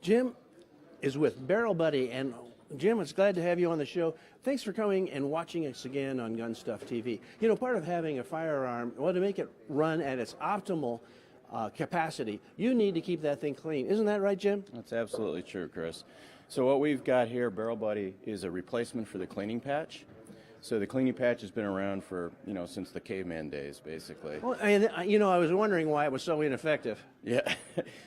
Jim is with BarrelBuddy, and Jim, it's glad to have you on the show. Thanks for coming and watching us again on GunStuff TV. You know, part of having a firearm, well, to make it run at its optimal capacity, you need to keep that thing clean. Isn't that right, Jim? That's absolutely true, Chris. So what we've got here, BarrelBuddy, is a replacement for the cleaning patch. So the cleaning patch has been around for, since the caveman days, basically. Well, and, I was wondering why it was so ineffective. Yeah.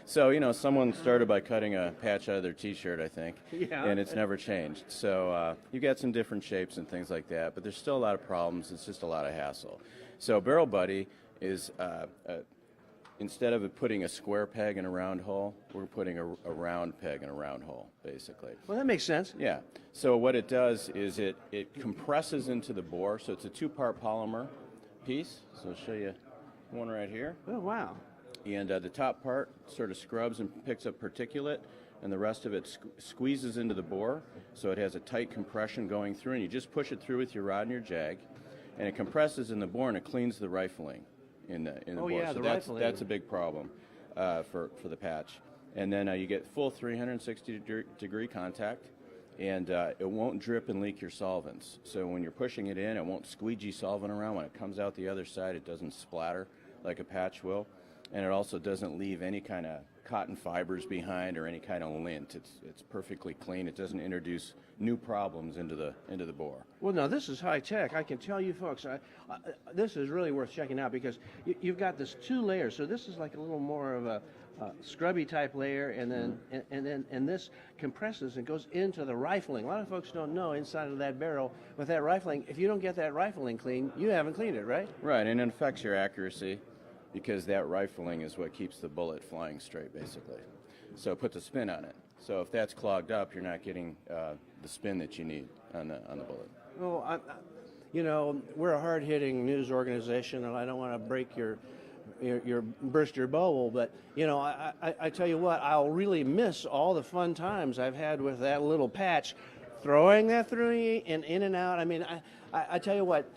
So, someone started by cutting a patch out of their T-shirt, I think, yeah. And it's never changed. So you've got some different shapes and things like that, but there's still a lot of problems. It's just a lot of hassle. So BarrelBuddy is, instead of putting a square peg in a round hole, we're putting a round peg in a round hole, basically. Well, that makes sense. Yeah. So what it does is it compresses into the bore. So it's a two-part polymer piece. So I'll show you one right here. Oh, wow. And the top part sort of scrubs and picks up particulate, and the rest of it squeezes into the bore. So it has a tight compression going through, and you just push it through with your rod and your jag, and it compresses in the bore, and it cleans the rifling in the bore. Yeah, so that's a big problem for the patch. And then you get full 360-degree contact, and it won't drip and leak your solvents. So when you're pushing it in, it won't squeegee solvent around. When it comes out the other side, it doesn't splatter like a patch will. And it also doesn't leave any kind of cotton fibers behind or any kind of lint. It's perfectly clean. It doesn't introduce new problems into the bore. Well, now this is high tech. I can tell you, folks. This is really worth checking out because you've got this two layers. So this is like a little more of a scrubby type layer, and then and this compresses and goes into the rifling. A lot of folks don't know inside of that barrel with that rifling. If you don't get that rifling clean, you haven't cleaned it, right? Right, and it affects your accuracy, because that rifling is what keeps the bullet flying straight, basically. So put the spin on it. So if that's clogged up, you're not getting the spin that you need on the bullet. Well, we're a hard-hitting news organization, and I don't want to break your burst your bubble, but I tell you what, I'll really miss all the fun times I've had with that little patch, throwing that through and in and out. I mean, I tell you what.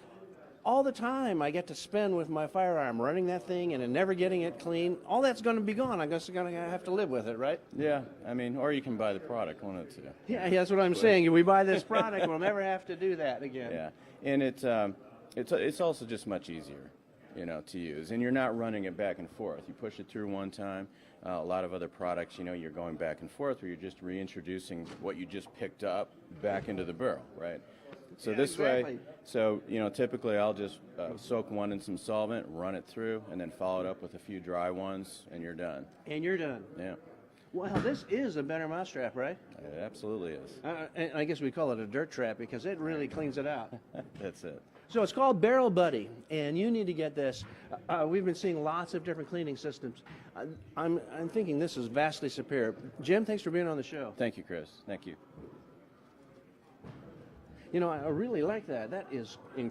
All the time I get to spend with my firearm, running that thing and never getting it clean, all that's going to be gone. I guess I'm going to have to live with it, right? Yeah, I mean, or you can buy the product, one of the two. Yeah, that's what I'm saying. If we buy this product, we'll never have to do that again. Yeah, and it's also just much easier, to use. And you're not running it back and forth. You push it through one time. A lot of other products, you're going back and forth, where you're just reintroducing what you just picked up back into the barrel, right? So yeah, this exactly. way, typically I'll just soak one in some solvent, run it through, and then follow it up with a few dry ones, and you're done. And you're done. Yeah. Well, this is a better mousetrap, right? It absolutely is. And I guess we call it a dirt trap because it really cleans it out. That's it. So it's called BarrelBuddy, and you need to get this. We've been seeing lots of different cleaning systems. I'm thinking this is vastly superior. Jim, thanks for being on the show. Thank you, Chris. Thank you. I really like that. That is incredible.